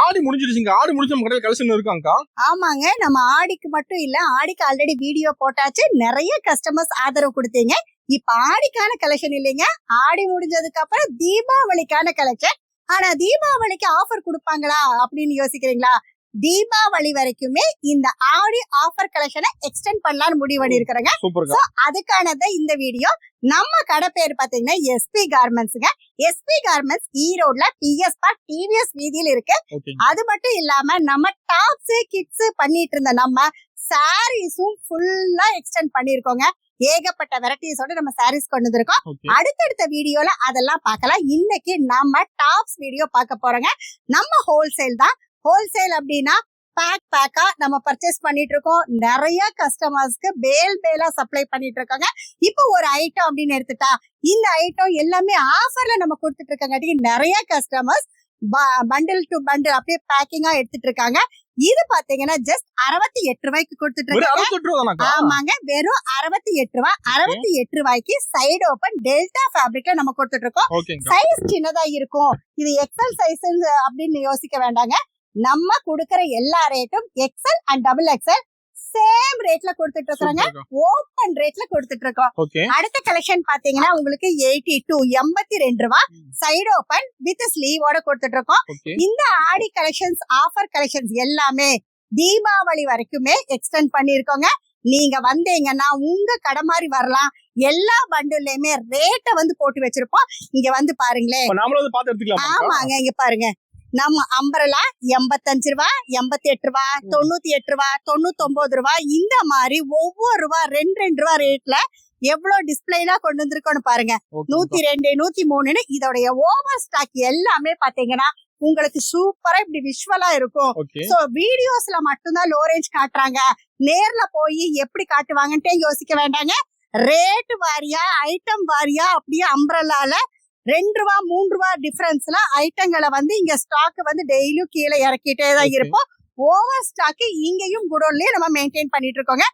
ஆடி முடிஞ்சிருச்சுங்க. ஆடி முடிஞ்ச நம்ம கடையில கலெக்ஷன் இருக்காங்கக்கா? ஆமாங்க, நம்ம ஆடிக்கு மட்டும் இல்ல, ஆடிக்கு ஆல்ரெடி வீடியோ போட்டாச்சு, நிறைய கஸ்டமர்ஸ் ஆதரவு கொடுத்தீங்க. இப்ப ஆடிக்கான கலெக்ஷன் இல்லைங்க, ஆடி முடிஞ்சதுக்கு அப்புறம் தீபாவளிக்கான கலெக்ஷன். ஆனா தீபாவளிக்கு ஆஃபர் கொடுப்பாங்களா அப்படின்னு யோசிக்கிறீங்களா? தீபாவளி வரைக்குமே இந்த ஆடி ஆஃபர் கலெக்ஷனை எக்ஸ்டெண்ட் பண்ணலாம்னு முடிவு பண்ணி இருக்கிறேங்க. அதுக்கானதான் இந்த வீடியோ. நம்ம கடை பேர் பாத்தீங்கன்னா எஸ்பி கார்மெண்ட்ஸ்ங்க. எஸ்பி கார்மெண்ட்ஸ் ஈரோட்ல பிஎஸ் பார்க் டிவிஎஸ் வீதியில இருக்கு. அது மட்டும் இல்லாம நம்ம டாப்ஸ் கிட்ஸ் பண்ணிட்டு இருந்த நம்ம சாரீஸும் ஃபுல்லா எக்ஸ்டெண்ட் பண்ணிருக்கோங்க. ஏகப்பட்ட வெரைட்டிஸோட நம்ம சாரீஸ் கொண்டு வந்திருக்கோம். அடுத்தடுத்த வீடியோல அதெல்லாம் பார்க்கலாம். இன்னைக்கு நம்ம டாப்ஸ் வீடியோ பார்க்க போறோங்க. நம்ம ஹோல்சேல் தான். ஹோல்சேல் அப்படின்னா பேக்கா நம்ம பர்ச்சேஸ் பண்ணிட்டு இருக்கோம். நிறைய கஸ்டமர்ஸ்க்கு பேலா சப்ளை பண்ணிட்டு இருக்காங்க. இப்போ ஒரு ஐட்டம் அப்படின்னு எடுத்துட்டா இந்த ஐட்டம் எல்லாமே ஆஃபர்ல நம்ம கொடுத்துட்டு இருக்காங்க. நிறைய கஸ்டமர்ஸ் பண்டில் டு பண்டில் அப்படியே பேக்கிங்கா எடுத்துட்டு இருக்காங்க. இது பாத்தீங்கன்னா ஜஸ்ட் 68 ரூபாய்க்கு கொடுத்துட்டு இருக்காங்க. ஆமாங்க, வெறும் 68 ரூபாய். 68 ரூபாய்க்கு சைடு ஓபன் டெல்டா ஃபேப்ரிக்ல நம்ம கொடுத்துட்டு இருக்கோம். சைஸ் சின்னதா இருக்கும், இது எக்ஸல் சைஸ் அப்படின்னு யோசிக்க வேண்டாங்க. நம்ம கொடுக்கற எல்லா ரேட்டும் XL and double XL same ரேட்ல கொடுத்துட்டு இருக்காங்க. ஓபன் ரேட்ல கொடுத்துட்டு இருக்கோம். அடுத்த கலெக்ஷன் பாத்தீங்கன்னா உங்களுக்கு 82 ரூபாய் சைடு ஓபன் வித் ஸ்லீவோட கொடுத்துட்டு இருக்கோம். இந்த ஆடி கலெக்ஷன்ஸ் ஆஃபர் கலெக்ஷன்ஸ் எல்லாமே தீபாவளி வரைக்குமே எக்ஸ்டெண்ட் பண்ணிருக்கோங்க. நீங்க வந்தீங்கன்னா உங்க கடை மாதிரி வரலாம். எல்லா பண்டில்லையுமே ரேட்டை வந்து போட்டு வச்சிருப்போம். இங்க வந்து பாருங்களேன். ஆமாங்க, இங்க பாருங்க. நம்ம அம்பரலா 85 ரூபாய், 88 ரூபாய், 98 ரூபாய், 99 ரூபாய், இந்த மாதிரி ஒவ்வொரு ரூபாய் 2 ரூபாய் ரேட்ல எவ்வளவு டிஸ்பிளேனா கொண்டு வந்திருக்கோன்னு பாருங்க. 102, 103 இதோடைய ஓவர் ஸ்டாக் எல்லாமே பாத்தீங்கன்னா உங்களுக்கு சூப்பரா இப்படி விஷுவலா இருக்கும். சோ வீடியோஸ்ல மட்டும்தான் லோ ரேஞ்ச் காட்டுறாங்க. நேர்ல போய் எப்படி காட்டுவாங்கன்ட்டே யோசிக்க வேண்டாங்க. ரேட் வாரியா ஐட்டம் வாரியா அப்படியே அம்பரலால 2 ரூபாய் 3 ரூபாய் டிஃபரன்ஸ்ல ஐட்டங்களை வந்து இங்க ஸ்டாக் வந்து டெய்லியும் கீழே இறக்கிட்டே தான் இருப்போம். ஓவர் ஸ்டாக் இங்கேயும் குடோன்லயே நம்ம மெயின்டைன் பண்ணிட்டு இருக்கோங்க.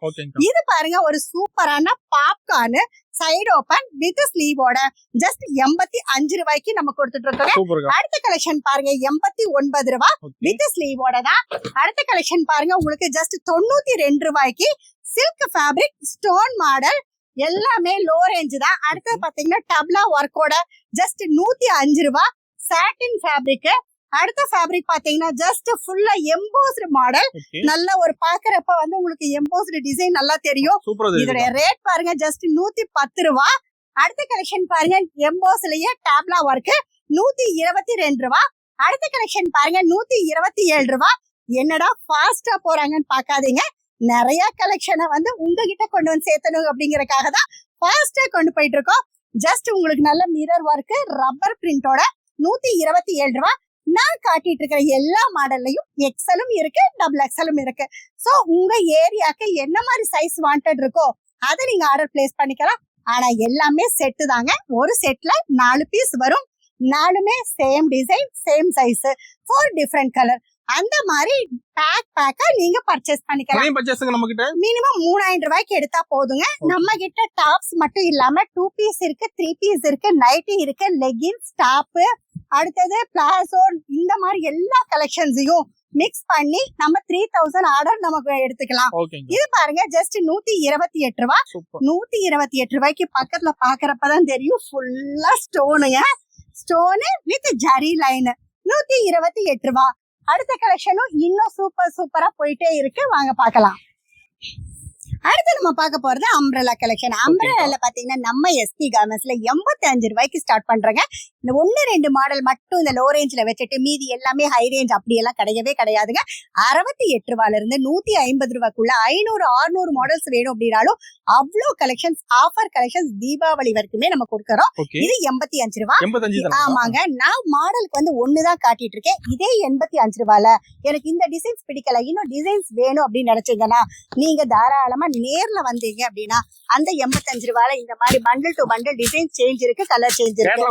இது பாருங்க, ஒரு சூப்பரான பாப்கார்ன் சைடு ஓபன் வித் ஸ்லீவோட ஜஸ்ட் 85 ரூபாய்க்கு நம்ம கொடுத்துட்டு இருக்கோம். அடுத்த கலெக்ஷன் பாருங்க, 89 ரூபாய் வித் ஸ்லீவோட தான். அடுத்த கலெக்ஷன் பாருங்க, உங்களுக்கு ஜஸ்ட் 92 ரூபாய்க்கு சில்க் ஃபேப்ரிக் ஸ்டோன் மாடல் எல்லாமே லோ ரேஞ்ச் தான். அடுத்தது பாத்தீங்கன்னா டப்லா ஒர்க்கோட ஜஸ்ட் 105 ரூபாய் சாட்டின் ஃபேப்ரிக். அடுத்த ஃபேப்ரிக் பாத்தீங்கன்னா ஜஸ்ட் ஃபுல்லா எம்போஸ்டு மாடல். நல்ல ஒரு பாக்குறப்ப வந்து உங்களுக்கு எம்போஸ்டு டிசைன் நல்லா தெரியும். இதோட ரேட் பாருங்க ஜஸ்ட் 110 ரூபாய். அடுத்த கலெக்ஷன் பாருங்க, எம்போஸ்லயே டப்லா ஒர்க் 122 ரூபாய். அடுத்த கலெக்ஷன் பாருங்க 127 ரூபாய். என்னடா ஃபாஸ்டா போறாங்கன்னு பாக்காதீங்க, நிறைய கலெக்ஷனை வந்து உங்ககிட்ட கொண்டு வந்து சேர்த்தணும் அப்படிங்கறக்காக தான் ஃபாஸ்டா கொண்டு போயிட்டு இருக்கோம். ஜஸ்ட் உங்களுக்கு நல்ல மிரர் ஒர்க் ரப்பர் பிரிண்டோட 127 ரூபாய். நான் காட்டிட்டு இருக்கிற எல்லா மாடல்லையும் எக்ஸலும் இருக்கு, டபுள் எக்ஸலும் இருக்கு. சோ உங்க ஏரியாக்கு என்ன மாதிரி சைஸ் வாண்டட் இருக்கோ அதை நீங்க ஆர்டர் பிளேஸ் பண்ணிக்கலாம். ஆனா எல்லாமே செட்டு தாங்க. ஒரு செட்ல 4 பீஸ் வரும். 4மே same design same size 4 different colour. அந்த மாதிரி பேக்கா நீங்க பர்ச்சேஸ் பண்ணிக்கலாம். மினிமம் 3000 ரூபாய்க்கு எடுத்தா போதுங்க. நம்ம கிட்ட டாப்ஸ் மட்டும் இல்லாம 2 பீஸ் இருக்கு, 3 பீஸ் இருக்கு, நைட்டி இருக்கு, லெகின்ஸ், டாப், அடுத்தது பிளாசோ, இந்த மாதிரி எல்லா கலெக்ஷன்ஸையும் மிக்ஸ் பண்ணி நம்ம 3000 ஆர்டர் நமக்கு எடுத்துக்கலாம். இது பாருங்க ஜஸ்ட் 128 ரூபாய். 128 ரூபாய்க்கு பக்கத்துல பாக்குறப்பதான் தெரியும் ஃபுல்லா ஸ்டோனுங்க. ஸ்டோனு வித் ஜரி லைன் 128 ரூபாய். அடுத்த கலெக்ஷனும் இன்னும் சூப்பரா போயிட்டே இருக்கு, வாங்க பாக்கலாம். அடுத்து நம்ம பார்க்க போறது அம்ப்ரெல்லா கலெக்ஷன். அம்ப்ரெல்லால பாத்தீங்கன்னா நம்ம எஸ்பி கார்மெண்ட்ஸ்ல 85 ரூபாய்க்கு ஸ்டார்ட் பண்றாங்க. இந்த 1-2 மாடல் மட்டும் இந்த லோ ரேஞ்ச்ல வச்சுட்டு மீதி எல்லாமே ஹை ரேஞ்ச் அப்படி எல்லாம் கிடையவே கிடையாதுங்க. 68 ரூபாயில இருந்து 150 ரூபாய்க்குள்ள 500-600 மாடல்ஸ் வேணும் அப்படின்னாலும் அவ்வளவு கலெக்ஷன்ஸ் ஆஃபர் கலெக்ஷன்ஸ் தீபாவளி வரைக்குமே நம்ம கொடுக்கறோம். இது 85 ரூபாய். ஆமாங்க, நான் மாடலுக்கு வந்து ஒண்ணுதான் காட்டிட்டு இருக்கேன். இதே 85 ரூபாயில எனக்கு இந்த டிசைன்ஸ் பிடிக்கல, இன்னும் டிசைன்ஸ் வேணும் அப்படின்னு நினைச்சீங்கன்னா நீங்க தாராளமா நேர்ல வந்தீங்க அப்படின்னா அந்த 85 ரூபாயில இந்த மாதிரி bundle to bundle design change இருக்கு, கலர் சேஞ்ச் இருக்கு.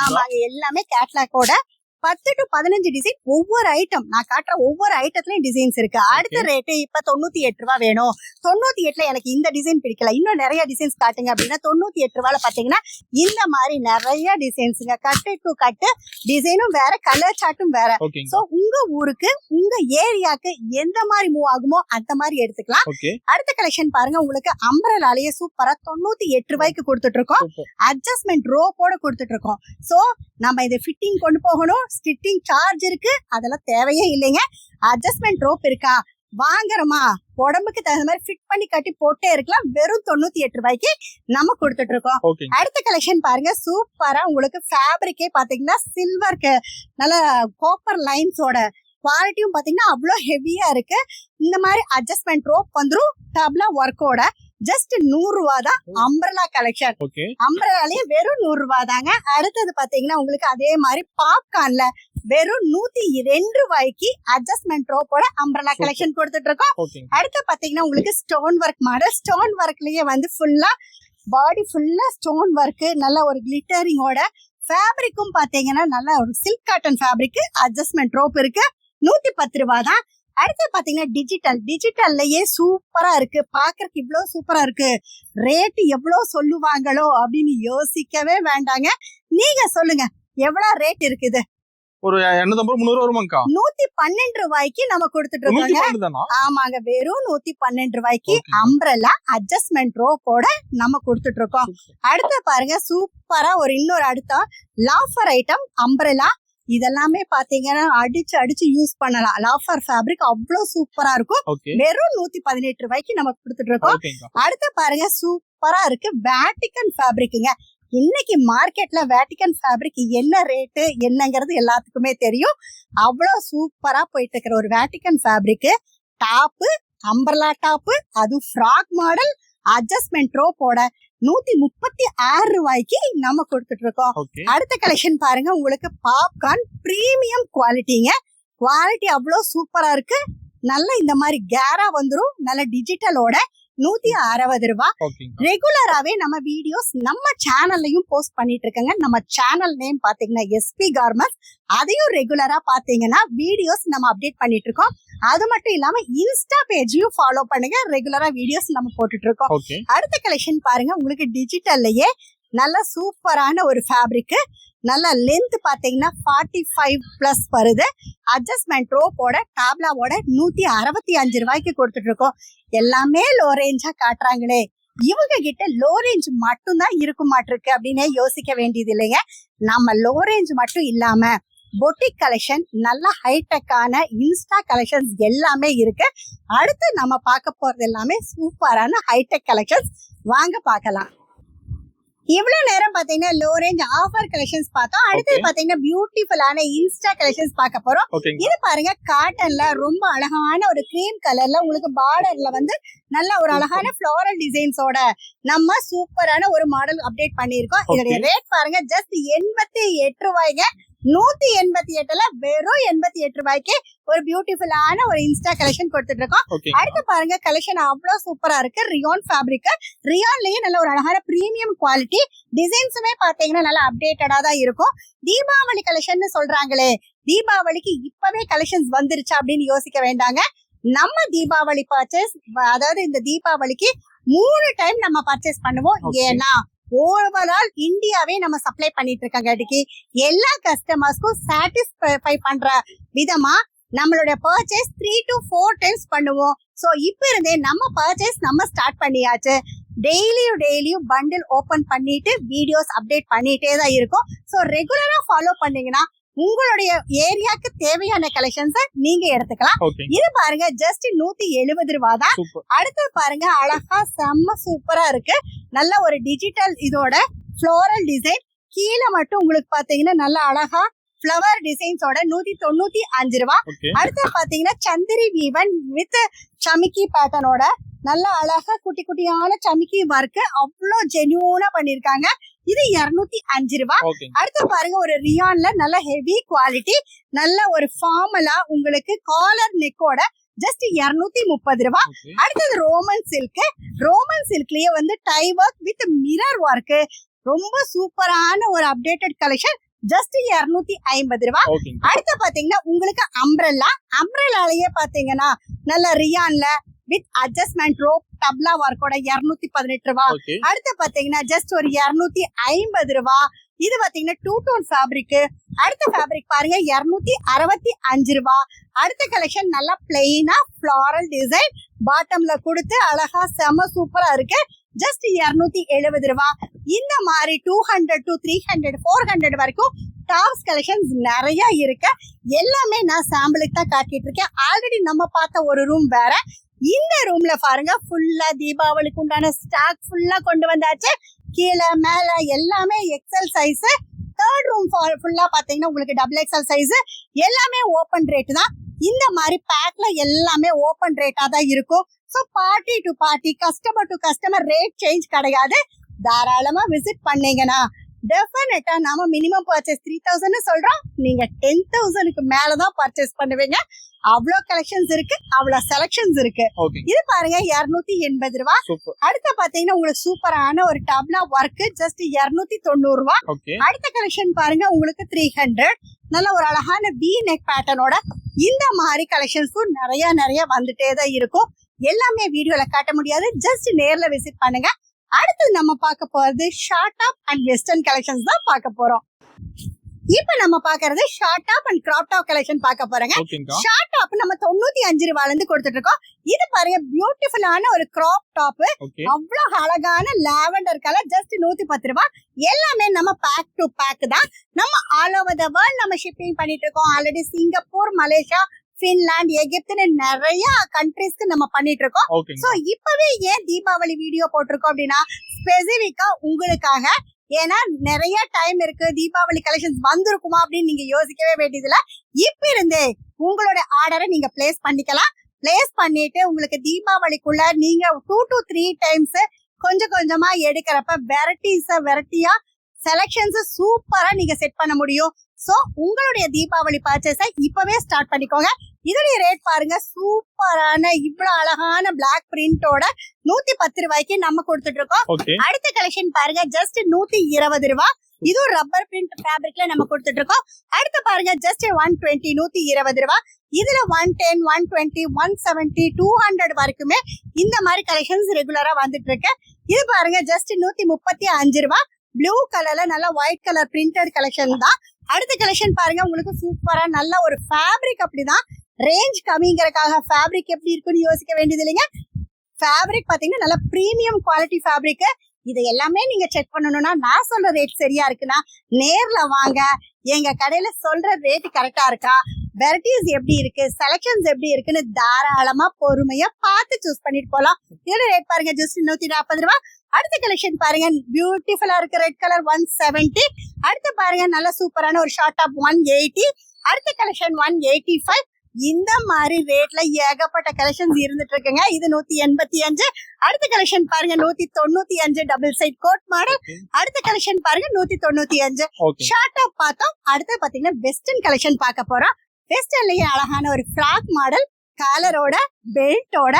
ஆமாங்க, எல்லாமே கேட்லாக்கோட 10 to 15 டிசைன் ஒவ்வொரு ஐட்டம் நான் காட்டுற ஒவ்வொரு ஐட்டத்துலயும் டிசைன்ஸ் இருக்கு. அடுத்த ரேட்டு இப்ப 98 ரூபாய் வேணும், 98ல எனக்கு இந்த டிசைன் பிடிக்கல, இன்னும் நிறைய டிசைன்ஸ் காட்டுங்க அப்படின்னா 98 ரூபாயில பாத்தீங்கன்னா இந்த மாதிரி நிறைய டிசைன்ஸுங்க. கட்டு டு கட்டு டிசைனும் வேற, கலர் சார்ட்டும் வேற. சோ உங்க ஊருக்கு உங்க ஏரியாக்கு எந்த மாதிரி மூவ் ஆகுமோ அந்த மாதிரி எடுத்துக்கலாம். அடுத்த கலெக்ஷன் பாருங்க, உங்களுக்கு அம்பரலாலேயே சூப்பரா 98 ரூபாய்க்கு கொடுத்துட்டு இருக்கோம். அட்ஜஸ்ட்மெண்ட் ரோப்போட கொடுத்துட்டு இருக்கோம். சோ நம்ம இதை ஃபிட்டிங் கொண்டு போகணும், ஸ்டிச்சிங் சார்ஜ் இருக்கு, அதெல்லாம் தேவையே இல்லைங்க. அட்ஜஸ்ட்மெண்ட் ரோப் இருக்கா, வாங்குறோமா உடம்புக்கு தகுந்த மாதிரி ஃபிட் பண்ணி கட்டி போட்டே இருக்கலாம். வெறும் 98 ரூபாய்க்கு நம்ம கொடுத்துட்டு இருக்கோம். அடுத்த கலெக்ஷன் பாருங்க, சூப்பரா உங்களுக்கு ஃபேப்ரிக்கே பாத்தீங்கன்னா சில்வருக்கு நல்ல காப்பர் லைன்ஸோட குவாலிட்டியும் பாத்தீங்கன்னா அவ்வளவு ஹெவியா இருக்கு. இந்த மாதிரி அட்ஜஸ்ட்மெண்ட் ரோப் வந்துரும் டப்லா ஒர்க்கோட. ஜஸ்ட் 100 ரூபாய் தான் அம்பர்லா கலெக்ஷன். அம்பர்லாலயே வெறும் 100 ரூபாய் தாங்க. அடுத்தது பாத்தீங்கன்னா உங்களுக்கு அதே மாதிரி பாப்கார்ன்ல வெறும் 102 ரூபாய்க்கு அட்ஜஸ்ட்மெண்ட் ரோப்போட அம்பர்லா கலெக்ஷன் கொடுத்துட்டு இருக்கோம். அடுத்து பாத்தீங்கன்னா உங்களுக்கு ஸ்டோன் ஒர்க் மாடல், ஸ்டோன் ஒர்க்லயே வந்து ஃபுல்லா பாடி ஃபுல்லா ஸ்டோன் ஒர்க், நல்ல ஒரு கிளிட்டரிங்கோட. ஃபேப்ரிக்கும் பாத்தீங்கன்னா நல்ல ஒரு silk cotton fabric. Adjustment rope இருக்கு, 110 ரூபாய் தான். அடுத்து பாத்தீங்கன்னா டிஜிட்டல்லயே சூப்பரா இருக்கு. பாக்குறதுக்கு இவ்வளவு சூப்பரா இருக்கு, ரேட் எவ்வளவு சொல்லுவாங்களோ அப்படின்னு யோசிக்கவே வேண்டாங்க. நீங்க சொல்லுங்க எவ்வளவு ரேட் இருக்குது? ஒரு 250 வருமாங்கா. 112 ரூபாய்க்கு நம்ம கொடுத்துட்டு இருக்கோங்க. ஆமாங்க, வெறும் 112 ரூபாய்க்கு அம்பரலா அட்ஜஸ்ட்மெண்ட் ரோப்போட நம்ம கொடுத்துட்டு இருக்கோம். அடுத்து பாருங்க, சூப்பரா ஒரு இன்னொரு அடுத்த லாஃபர் ஐட்டம் அம்பரலா. இதெல்லாமே பாத்தீங்கன்னா அடிச்சு யூஸ் பண்ணலாம். லாஃபர் ஃபேப்ரிக் அவ்வளவு சூப்பரா இருக்கும். வெறும் 118 ரூபாய்க்கு நம்ம கொடுத்துட்டு இருக்கோம். அடுத்து பாருங்க, சூப்பரா இருக்கு வேட்டிகன் ஃபேப்ரிக்குங்க. இன்னைக்கு மார்க்கெட்ல வேட்டிகன் ஃபேப்ரிக் என்ன ரேட்டு என்னங்கிறது எல்லாத்துக்குமே தெரியும். அவ்வளவு சூப்பரா போயிட்டு இருக்கிற ஒரு Vatican fabric top, umbrella top, அது ஃப்ராக் மாடல், அட்ஜஸ்ட்மெண்ட் ரோப்போட 136 ரூபாய்க்கு நம்ம கொடுத்துட்டு இருக்கோம். அடுத்த கலெக்ஷன் பாருங்க, உங்களுக்கு பாப்கார்ன் பிரீமியம் குவாலிட்டிங்க. குவாலிட்டி அவ்வளவு சூப்பரா இருக்கு. நல்ல இந்த மாதிரி கேரா வந்துரும், நல்ல டிஜிட்டலோட 160 ரூபாய். ரெகுலராவே நம்ம வீடியோஸ் நம்ம சேனல்லையும் போஸ்ட் பண்ணிட்டு இருக்கங்க. நம்ம சேனல் நேம் பாத்தீங்கன்னா SP கார்மெண்ட்ஸ். அதையும் ரெகுலரா பாத்தீங்கன்னா வீடியோஸ் நம்ம அப்டேட் பண்ணிட்டு இருக்கோம். அது மட்டும் இல்லாம இன்ஸ்டா பேஜையும் ஃபாலோ பண்ணுங்க, ரெகுலரா வீடியோஸ் நம்ம போட்டுட்டு இருக்கோம். அடுத்த கலெக்ஷன் பாருங்க, உங்களுக்கு டிஜிட்டல்லயே நல்ல சூப்பரான ஒரு ஃபேப்ரிக். நல்ல லென்த் பாத்தீங்கன்னா 45+ வருது. அட்ஜஸ்ட்மெண்ட் ரோப்போட டாப்லாவோட 165 ரூபாய்க்கு கொடுத்துட்டு இருக்கோம். எல்லாமே லோ ரேஞ்சா காட்டுறாங்களே, இவங்க கிட்ட லோ ரேஞ்ச் மட்டும் தான் இருக்க மாட்டிருக்கு அப்படின்னு யோசிக்க வேண்டியது இல்லைங்க. நம்ம லோ ரேஞ்ச் மட்டும் இல்லாம பொட்டிக் கலெக்ஷன், நல்ல ஹைடெக்கான இன்ஸ்டா கலெக்ஷன்ஸ் எல்லாமே இருக்கு. அடுத்து நம்ம பார்க்க போறது எல்லாமே சூப்பரான ஹைடெக் கலெக்ஷன்ஸ். வாங்க பார்க்கலாம். இவ்வளவு நேரம் பாத்தீங்கன்னா லோ ரேஞ்ச் ஆஃபர் கலெக்ஷன்ஸ் பார்த்தோம். அடுத்து பாத்தீங்கன்னா பியூட்டிஃபுல்லான இன்ஸ்டா கலெக்ஷன்ஸ் பார்க்க போறோம். இது பாருங்க, காட்டன்ல ரொம்ப அழகான ஒரு கிரீம் கலர்ல உங்களுக்கு பார்டர்ல வந்து நல்ல ஒரு அழகான ஃப்ளோரல் டிசைன்ஸோட நம்ம சூப்பரான ஒரு மாடல் அப்டேட் பண்ணிருக்கோம். இதோட ரேட் பாருங்க, ஜஸ்ட் 88 ரூபாய்ங்க. 188ல வெறும் 88 ரூபாய்க்கு ஒரு பியூட்டிஃபுல்லான ஒரு இன்ஸ்டா கலெக்ஷன் கொடுத்துட்டு இருக்கோம். அடுத்து பாருங்க, கலெக்ஷன் அவ்வளவு சூப்பரா இருக்கு. ரியான் ஃபேப்ரிக், ரியான்லயே நல்ல ஒரு அழகான பிரீமியம் குவாலிட்டி. டிசைன்ஸுமே பாத்தீங்கன்னா நல்லா அப்டேட்டடா தான் இருக்கும். தீபாவளி கலெக்ஷன் சொல்றாங்களே, தீபாவளிக்கு இப்பவே கலெக்ஷன்ஸ் வந்துருச்சா அப்படின்னு யோசிக்க வேண்டாங்க. நம்ம தீபாவளி பர்ச்சேஸ், அதாவது இந்த தீபாவளிக்கு 3 டைம் நம்ம பர்ச்சேஸ் பண்ணுவோம். ஏன்னா ஓவரால் இந்தியாவே நம்ம சப்ளை பண்ணிட்டு இருக்காங்க. எல்லா கஸ்டமர்ஸ்க்கும் சாட்டிஸ்ஃபை பண்ற விதமா நம்மளோட பர்ச்சேஸ் 3 to 4 டைம்ஸ் பண்ணுவோம். சோ இப்ப இருந்தே நம்ம பர்ச்சேஸ் நம்ம ஸ்டார்ட் பண்ணியாச்சு. டெய்லியும் பண்டில் ஓபன் பண்ணிட்டு வீடியோஸ் அப்டேட் பண்ணிட்டே தான் இருக்கும். சோ ரெகுலரா ஃபாலோ பண்ணீங்கன்னா உங்களுடைய ஏரியாக்கு தேவையான கலெக்ஷன்ஸ் நீங்க எடுத்துக்கலாம். இது பாருங்க, ஜஸ்ட் 170 ரூபாய் தான். அடுத்து பாருங்க, அழகா செம்ம சூப்பரா இருக்கு. நல்ல ஒரு டிஜிட்டல் இதோட ஃப்ளோரல் டிசைன். கீழே மட்டும் உங்களுக்கு பாத்தீங்கன்னா நல்ல அழகா ஃப்ளவர் டிசைன்ஸோட 195 ரூபாய். அடுத்து பாத்தீங்கன்னா சந்திரி வீவன் வித் சமிக்கி பேட்டர்னோட நல்ல அழகா குட்டி குட்டியான சமிக்கி ஒர்க் அவ்வளோ ஜென்யூனா பண்ணிருக்காங்க. இது 205 ரூபாய். அடுத்து பாருங்க, ஒரு ரியான்ல நல்ல ஹெவி குவாலிட்டி, நல்ல ஒரு ஃபார்மலா உங்களுக்கு காலர் நெக்கோட ஜஸ்ட் 230 ரூபாய். அடுத்தது ரோமன் சில்க். ரோமன் சில்க்லயே வந்து dye work with mirror work, ரொம்ப சூப்பரான ஒரு அப்டேட்டட் கலெக்ஷன். ஜஸ்ட் 250 ரூபாய். ஓகேங்க. அடுத்து பாத்தீங்கன்னா உங்களுக்கு அம்ப்ரெல்லாலயே பாத்தீங்கன்னா நல்ல ரியான்ல வித் அட்ஜஸ்ட்மெண்ட் ரோப் டப்லா ஒர்க்கோட 218 ரூபாய். ஓகே. அடுத்து பாத்தீங்கன்னா ஜஸ்ட் ஒரு 250 ரூபாய். இது பாத்தீங்கன்னா 2 டோன் ஃபேப்ரிக். அடுத்த ஃபேப்ரிக் பாருங்க 265 ரூபாய். அடுத்த கலெக்ஷன் நல்லா பிளெயினா ஃபிளாரல் டிசைன் பாட்டம்ல கொடுத்து அழகா செம சூப்பரா இருக்கு. ஜஸ்ட் 270 ரூபாய். இந்த மாதிரி 200 to 300 400 வரைக்கும் டாப்ஸ் கலெக்ஷன்ஸ் நிறைய இருக்கு. எல்லாமே நான் சாம்பிளுக்கு தான் காட்டிட்டு இருக்கேன். ஆல்ரெடி நம்ம பார்த்த ஒரு ரூம் வேற. இந்த ரூம்ல பாருங்க ஃபுல்லா தீபாவளிக்கு உண்டான ஸ்டாக் ஃபுல்லா கொண்டு வந்தாச்சு. கீழே மேல எல்லாமே எக்ஸல் சைஸ். தேர்ட் ரூம் ஃபுல்லா பாத்தீங்கன்னா உங்களுக்கு XXL சைஸ். எல்லாமே ஓபன் ரேட் தான். இந்த மாதிரி பேக்ல எல்லாமே ஓபன் ரேட்டா தான் இருக்கும். So party to party, customer to customer rate change கிடையாது. தாராளமா விசிட் பண்ணீங்கன்னா டெஃபினட்டா நாம மினிமம் பர்ச்சேஸ் 3000 சொல்றோம். நீங்க 10,000க்கு மேலதான் பர்ச்சேஸ் பண்ணுவீங்க. அவ்வளோ கலெக்ஷன்ஸ் இருக்கு, அவ்வளோ செலக்ஷன்ஸ் இருக்கு. இது பாருங்க 280 ரூபாய். அடுத்த பாத்தீங்கன்னா உங்களுக்கு சூப்பரான ஒரு டப்லா ஒர்க் ஜஸ்ட் 290 ரூபாய். அடுத்த கலெக்ஷன் பாருங்க உங்களுக்கு 300. நல்ல ஒரு அழகான வி நெக் பேட்டர்னோட இந்த மாதிரி கலெக்ஷன்ஸும் நிறைய வந்துட்டே தான் இருக்கும். எல்லாமே வீடியோல காட்ட முடியாது, ஜஸ்ட் நேர்ல விசிட் பண்ணுங்க. அடுத்து நம்ம பார்க்க போறது short top and western collections தான் பார்க்க போறோம். இப்ப நம்ம பாக்குறது short top and crop top collection பார்க்க போறோங்க. ஷார்ட் டாப் நம்ம 95 ரூபாயில இருந்து கொடுத்துட்டு இருக்கோம். இது பாருங்க பியூட்டிஃபுல்லான ஒரு கிராப் டாப். அவ்வளவு அழகான லாவெண்டர் கலர் ஜஸ்ட் 110 ரூபாய். எல்லாமே நம்ம பேக் டு பேக் தான். நம்ம ஆல் ஓவர் த வேர்ல்ட் நம்ம ஷிப்பிங் பண்ணிட்டு இருக்கோம். ஆல்ரெடி சிங்கப்பூர், மலேசியா, பின்லாந்து, எகிப்துன்னு நிறைய கண்ட்ரீஸ்க்கு நம்ம பண்ணிட்டு இருக்கோம். சோ இப்பவே ஏன் தீபாவளி வீடியோ போட்டிருக்கோம் அப்படின்னா ஸ்பெசிபிக்கா உங்களுக்காக. ஏன்னா நிறைய டைம் இருக்கு, தீபாவளி கலெக்ஷன்ஸ் வந்திருக்குமா அப்படின்னு நீங்க யோசிக்கவே வேண்டியதுல இப்ப இருந்தே உங்களோட ஆர்டரை நீங்க பிளேஸ் பண்ணிக்கலாம். பிளேஸ் பண்ணிட்டு உங்களுக்கு தீபாவளிக்குள்ள நீங்க 2 to 3 டைம்ஸ் கொஞ்சம் கொஞ்சமா எடுக்கிறப்ப வெரைட்டியா செலக்ஷன்ஸ் சூப்பரா நீங்க செட் பண்ண முடியும். சோ உங்களுடைய தீபாவளி பர்ச்சேஸை இப்பவே ஸ்டார்ட் பண்ணிக்கோங்க. இதோடைய ரேட் பாருங்க, சூப்பரான இவ்வளவு அழகான பிளாக் பிரிண்டோட 110 ரூபாய்க்கு நம்ம கொடுத்துட்டு இருக்கோம். அடுத்த கலெக்ஷன் பாருங்க ஜஸ்ட் 120 ரூபாய். இதுவும் ரப்பர் பிரிண்ட் ஃபேப்ரிக்ல நம்ம கொடுத்துட்டு இருக்கோம். அடுத்து பாருங்க ஜஸ்ட் 120 120 ரூபாய். இதுல 110 120 170 200 வரைக்குமே இந்த மாதிரி கலெக்ஷன்ஸ் ரெகுலரா வந்துட்டு இருக்கு. இது பாருங்க ஜஸ்ட் 135 ரூபாய். ப்ளூ கலர்ல நல்ல ஒயிட் கலர் பிரிண்டட் கலெக்ஷன் தான். அடுத்த கலெக்ஷன் பாருங்க உங்களுக்கு சூப்பரா நல்ல ஒரு ஃபேப்ரிக். அப்படிதான் ரேஞ்ச் கம்மிங்கிறதுக்காக ஃபேப்ரிக் எப்படி இருக்குன்னு யோசிக்க வேண்டியது இல்லைங்க. ஃபேப்ரிக் பாத்தீங்கன்னா நல்ல பிரீமியம் குவாலிட்டி ஃபேப்ரிக். இது எல்லாமே நீங்க செக் பண்ணணும்னா நான் சொல்ற ரேட் சரியா இருக்குன்னா நேர்ல வாங்க. எங்க கடையில சொல்ற ரேட் கரெக்டா இருக்கா, வெரைட்டிஸ் எப்படி இருக்கு, செலக்ஷன்ஸ் எப்படி இருக்குன்னு தாராளமா பொறுமையா பார்த்து சூஸ் பண்ணிட்டு போலாம். இதோட ரேட் பாருங்க ஜஸ்ட் 140 ரூபாய். அடுத்த கலெக்ஷன் பாருங்க பியூட்டிஃபுல்லா இருக்கு ரெட் கலர் 170. அடுத்து பாருங்க நல்ல சூப்பரான ஒரு ஷார்ட் டாப் 180. அடுத்த கலெக்ஷன் 185. இந்த மாதிரி ரேட்ல ஏகப்பட்ட கலெக்ஷன்ஸ் இருந்துட்டு இருக்குங்க. இது 185. அடுத்த கலெக்ஷன் பாருங்க 195 டபுள் சைட் கோட் மாடல். அடுத்த கலெக்ஷன் பாருங்க 195. ஷார்ட் டாப் பார்த்தோம். அடுத்து பாத்தீங்கன்னா வெஸ்டர்ன் கலெக்ஷன் பார்க்க போறோம். வெஸ்டர்ன்லயே அழகான ஒரு ஃபிராக் மாடல் காலரோட பெல்ட்டோட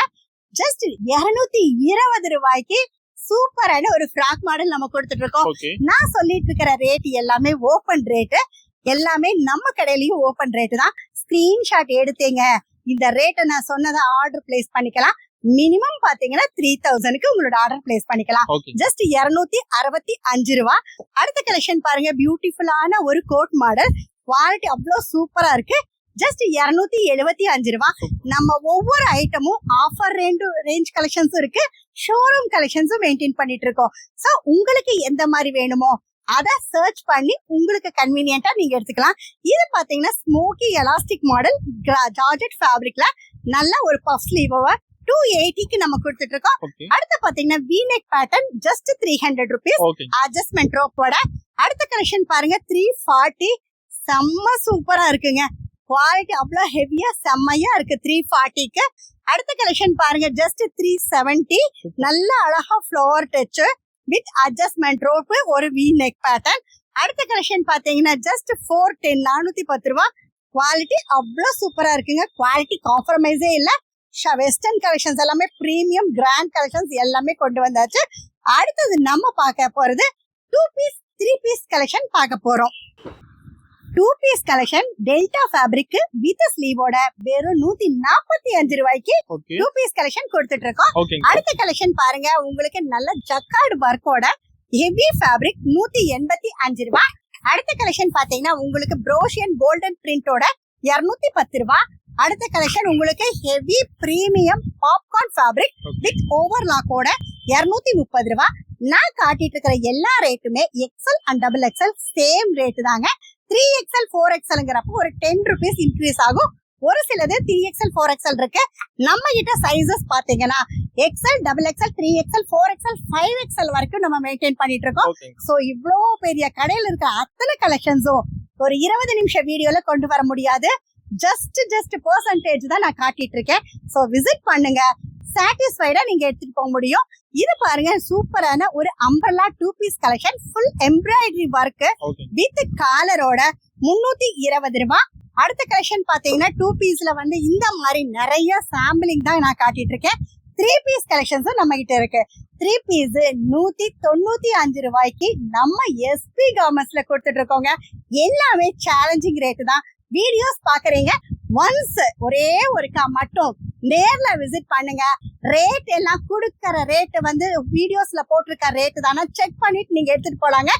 ஜஸ்ட் 220 ரூபாய்க்கு சூப்பரான ஒரு ஃபிராக் மாடல் நம்ம கொடுத்துட்டு இருக்கோம். நான் சொல்லிட்டு இருக்கிற ரேட் எல்லாமே ஓபன் ரேட். எல்லாமே நம்ம கடையிலயும் ஓபன் ரேட் தான். ஸ்கிரீன்ஷாட் எடுத்தீங்க இந்த ரேட்டை நான் சொன்னதை ஆர்டர் பிளேஸ் பண்ணிக்கலாம். மினிமம் பாத்தீங்கன்னா 3000க்கு உங்களோட ஆர்டர் பிளேஸ் பண்ணிக்கலாம். ஜஸ்ட் 265 ரூபாய். அடுத்த கலெக்ஷன் பாருங்க பியூட்டிஃபுல்லான ஒரு கோட் மாடல். குவாலிட்டி அவ்வளவு சூப்பரா இருக்கு. ஜஸ்ட் 275 ரூபாய். நம்ம ஒவ்வொரு ஐட்டமும் ஆஃபர் ரேஞ்ச் கலெக்ஷன்ஸும் இருக்கு, ஷோரூம் கலெக்ஷன்ஸும் மெயின்டைன் பண்ணிட்டு இருக்கோம். சோ உங்களுக்கு எந்த மாதிரி வேணுமோ அதை சர்ச் பண்ணி உங்களுக்கு கன்வீனியன்ட்டா நீங்க எடுத்துக்கலாம். இது பாத்தீங்கன்னா ஸ்மோக்கி எலாஸ்டிக் மாடல் ஜார்ஜெட் ஃபேப்ரிக்ல நல்ல ஒரு பஃப் ஸ்லீவோட 280க்கு நம்ம கொடுத்துட்டு இருக்கோம். அடுத்து பாத்தீங்கன்னா V-neck pattern just 300 rupees adjustment ரோப்போட. அடுத்த கலெக்ஷன் பாருங்க 340. செம்ம சூப்பரா இருக்குங்க. குவாலிட்டி அவ்வளவு ஹெவியா செம்மையா இருக்கு 340க்கு. அடுத்த கலெக்ஷன் பாருங்க ஜஸ்ட் 370. நல்ல அழகா flower touch with adjustment rope ஒரு V-neck பேட்டர்ன். அடுத்த கலெக்ஷன் பாத்தீங்கன்னா ஜஸ்ட் 410 410 ரூபாய். குவாலிட்டி அவ்வளவு சூப்பரா இருக்குங்க. குவாலிட்டி காம்ப்ரமைஸே இல்ல. வெஸ்டர்ன் கலெக்ஷன்ஸ் எல்லாமே பிரீமியம் கிராண்ட் கலெக்ஷன்ஸ் எல்லாமே கொண்டு வந்தாச்சு. அடுத்தது நம்ம பார்க்க போறது 2 பீஸ் 3 பீஸ் கலெக்ஷன் பார்க்க போறோம். Two piece collection delta fabric with ஸ்லீவோட வெறும் 145 ரூபாய்க்கு ஓகே டூ பீஸ் கலெக்ஷன் கொடுத்துட்டு இருக்கோம். ஓகேங்க அடுத்த கலெக்ஷன் பாருங்க, உங்களுக்கு நல்ல ஜக்கார்டு ஒர்க்கோட ஹெவி ஃபேப்ரிக் 185 ரூபாய். அடுத்த கலெக்ஷன் பாத்தீங்கன்னா உங்களுக்கு ப்ரோஷியன் கோல்டன் பிரிண்டோட 210 ரூபாய். அடுத்த கலெக்ஷன் உங்களுக்கு heavy premium popcorn fabric with ஓவர்லாக்கோட 230 ரூபாய். நான் காட்டிட்டு இருக்கிற எல்லா ரேட்டுமே XL and double XL same rate தாங்க. 3XL 4XLங்கிறப்ப ஒரு 10 rupees இன்க்ரீஸ் ஆகும். ஒரு சிலது 3XL 4XL இருக்கு. நம்ம கிட்ட சைசஸ் பாத்தீங்கன்னா XL, double XL, 3XL, 4XL, 5XL வரைக்கும் நம்ம மெயின்டைன் பண்ணிட்டு இருக்கோம். ஓகேங்க சோ இவ்ளோ பெரிய கடையில இருக்க அத்தனை கலெக்ஷன்ஸும் ஒரு 20 நிமிஷம் வீடியோல கொண்டு வர முடியாது. ஜஸ்ட் பெர்சன்டேஜ் தான் நான் காட்டிட்டு இருக்கேன். சோ விசிட் பண்ணுங்க, சாட்டிஸ்ஃபைடா நீங்க எடுத்துட்டு போக முடியும். இது பாருங்க, சூப்பரான ஒரு umbrella two piece collection full embroidery work okay with காலரோட 320 ரூபாய். அடுத்த கலெக்ஷன் பாத்தீங்கன்னா டூ பீஸ்ல வந்து இந்த மாதிரி நிறைய சாம்பிளிங் தான் நான் காட்டிட்டு இருக்கேன். 3 பீஸ் கலெக்ஷன்ஸும் நம்ம கிட்ட இருக்கு. 3 பீஸ் 195 ரூபாய்க்கு நம்ம எஸ்பி கார்மெண்ட்ஸ்ல கொடுத்துட்டு இருக்கோங்க. எல்லாமே சேலஞ்சிங் ரேட்டு தான். வீடியோஸ் பாக்குறீங்க, ஒன்ஸ் ஒரே ஒருக்கா மட்டும் நேர்ல விசிட் பண்ணுங்க. ரேட் எல்லாம் கொடுக்கற ரேட் வந்து வீடியோஸ்ல போட்டிருக்க ரேட்டு தானே செக் பண்ணிட்டு நீங்க எடுத்துட்டு போலாங்க.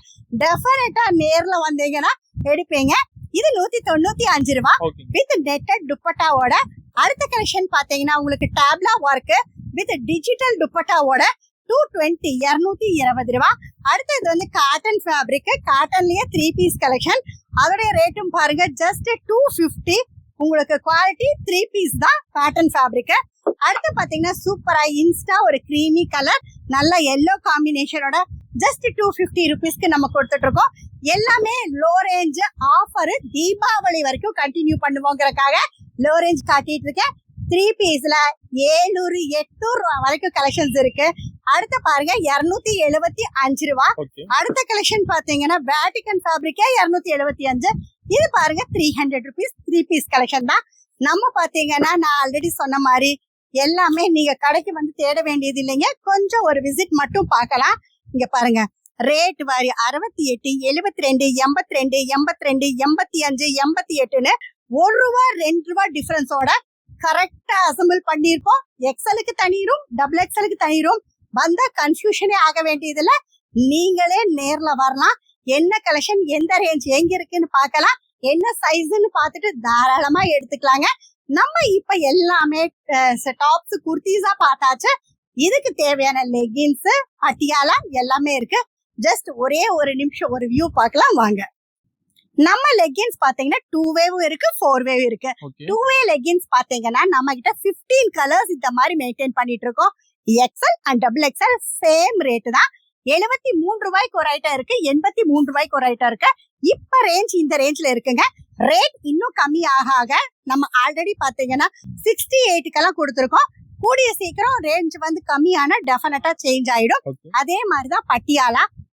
டெஃபினட்டா நேர்ல வந்தீங்கன்னா எடுப்பீங்க. இது 195 ரூபாய் ஓகே வித் நெட்டட் துப்பட்டாவோட. அடுத்த கலெக்ஷன் பாத்தீங்கன்னா உங்களுக்கு டேப்லா ஒர்க் வித் டிஜிட்டல் துப்பட்டாவோட 220 ரூபாய். அடுத்தது வந்து காட்டன் ஃபேப்ரிக், காட்டன்லயே 3 பீஸ் கலெக்ஷன். அதோட ரேட்டும் பாருங்க, ஜஸ்ட் 250. உங்களுக்கு குவாலிட்டி 3 பீஸ் தான் காட்டன் ஃபேப்ரிக். அடுத்து பாத்தீங்கன்னா சூப்பரா இன்ஸ்டா ஒரு கிரீமி கலர் நல்ல எல்லோ காம்பினேஷனோட ஜஸ்ட் 250 rupeesக்கு நம்ம கொடுத்துட்டு இருக்கோம். எல்லாமே லோ ரேஞ்ச் ஆஃபர், தீபாவளி வரைக்கும் கண்டினியூ பண்ணுவோங்கிறதுக்காக லோ ரேஞ்ச் காட்டிட்டு இருக்கேன். 3 பீஸ்ல 700, 800 வரைக்கும் கலெக்ஷன்ஸ் இருக்கு. அடுத்து பாருங்க 275 ரூபாய். ஓகே அடுத்த கலெக்ஷன் பாத்தீங்கன்னா வேட்டிகன் ஃபேப்ரிக்கே 275. இது பாருங்க 300 rupees 3 பீஸ் கலெக்ஷன் தான். நம்ம பாத்தீங்கன்னா நான் ஆல்ரெடி சொன்ன மாதிரி எல்லாமே நீங்க கடைக்கு வந்து தேட வேண்டியது இல்லைங்க. கொஞ்சம் ஒரு விசிட் மட்டும் பார்க்கலாம். இங்க பாருங்க, ரேட் வாரி 68, 72, 82, 82, 85, 88ன்னு 1 ரூபா 2 ரூபா டிஃபரன்ஸோட கரெக்டா அசம்பிள் பண்ணிருப்போம். எக்ஸலுக்கு தனிரும், டபுள் எக்ஸலுக்கு தனிரும். வந்தா கன்ஃபியூஷனே ஆக வேண்டியதுல நீங்களே நேர்ல வரலாம். என்ன கலெக்ஷன் எந்த ரேஞ்ச் எங்க இருக்குன்னு பார்க்கலாம். என்ன சைஸ்ன்னு பார்த்துட்டு தாராளமா எடுத்துக்கலாங்க. நம்ம இப்ப எல்லாமே டாப்ஸ் குர்த்திஸா பார்த்தாச்சு. இதுக்கு தேவையான லெகின்ஸ், பட்டியாலா எல்லாமே இருக்கு. ஜஸ்ட் ஒரே ஒரு நிமிஷம் ஒரு வியூ பார்க்கலாம் வாங்க. நம்ம லெகின்ஸ் பாத்தீங்கன்னா 2 வேவ் இருக்கு, 4 வேவ் இருக்கு. ஓகே 2 வே லெகின்ஸ் பாத்தீங்கன்னா நம்ம கிட்ட 15 கலர்ஸ் இந்த மாதிரி மெயின்டைன் பண்ணிட்டு இருக்கோம். XL and double XL same rate தான். 73 ரூபாய்க்கு ஒரு ஐட்டம் இருக்கு, 83 ரூபாய்க்கு ஒரு ஐட்டம் இருக்கு. இப்ப ரேஞ்ச் இந்த ரேஞ்ச்ல இருக்குங்க. ரேட் இன்னும் கம்மி ஆக நம்ம ஆல்ரெடி பாத்தீங்கன்னா 68க்கெல்லாம் கொடுத்துருக்கோம். கூடிய சீக்கிரம் ரேஞ்ச் வந்து கம்மியான டெஃபினட்டா சேஞ்ச் ஆயிடும். ஓகே அதே மாதிரிதான்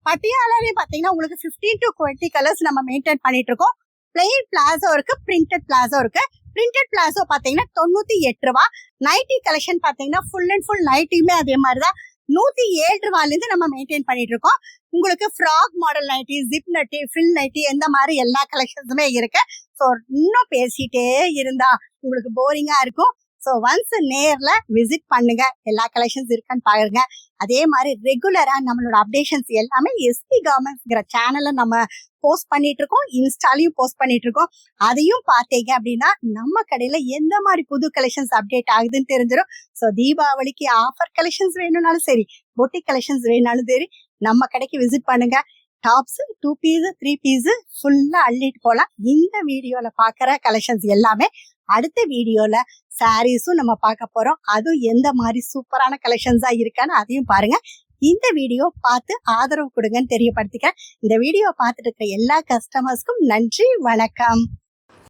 பட்டியாலாவே பாத்தீங்கன்னா உங்களுக்கு 15 to 20 கலர்ஸ் நம்ம மெயின்டைன் பண்ணிட்டு இருக்கோம். பிளெயின் பிளாசோ இருக்கு, பிரிண்டட் பிளாசோ இருக்கு. பிரிண்டட் பிளாசோ பாத்தீங்கன்னா 98 ரூபாய். நைட்டி கலெக்ஷன் பாத்தீங்கன்னா ஃபுல் அண்ட் ஃபுல் நைட்டியுமே அதே மாதிரிதான் 107 ரூபாயில இருந்து நம்ம மெயின்டைன் பண்ணிட்டு இருக்கோம். உங்களுக்கு frock model nighty, zip nighty, ஃபில் நைட்டி இந்த மாதிரி எல்லா கலெக்ஷன்ஸுமே இருக்கு. ஸோ இன்னும் பேசிட்டே இருந்தா உங்களுக்கு போரிங்கா இருக்கும். ஸோ ஒன்ஸ் நேர்ல விசிட் பண்ணுங்க, எல்லா கலெக்ஷன்ஸ் இருக்கான்னு பாருங்க. அதே மாதிரி ரெகுலரா நம்மளோட அப்டேஷன்ஸ் எல்லாமே எஸ்பி கார்மெண்ட்ஸ்ங்கிற சேனல்ல நம்ம போஸ்ட் பண்ணிட்டு இருக்கோம், இன்ஸ்டாலையும் போஸ்ட் பண்ணிட்டு இருக்கோம். அதையும் பார்த்தீங்க அப்படின்னா நம்ம கடையில எந்த மாதிரி புது கலெக்ஷன்ஸ் அப்டேட் ஆகுதுன்னு தெரிஞ்சிடும். ஸோ தீபாவளிக்கு ஆஃபர் கலெக்ஷன்ஸ் வேணும்னாலும் சரி, பொட்டிக் கலெக்ஷன்ஸ் வேணும்னாலும் சரி, நம்ம கடைக்கு விசிட் பண்ணுங்க. டாப்ஸ் 2 பீஸ் 3 பீஸ் ஃபுல்லா அள்ளிட்டு போலாம். இந்த வீடியோல பாக்குற கலெக்ஷன்ஸ் எல்லாமே அடுத்த வீடியோல சாரீஸும் நம்ம பார்க்க போறோம். அதுவும் எந்த மாதிரி சூப்பரான கலெக்ஷன்ஸா இருக்கான்னு அதையும் பாருங்க. இந்த வீடியோ பார்த்து ஆதரவு கொடுங்கன்னு தெரியப்படுத்திக்கிறேன். இந்த வீடியோ பார்த்துட்டு இருக்க எல்லா கஸ்டமர்ஸ்க்கும் நன்றி, வணக்கம்.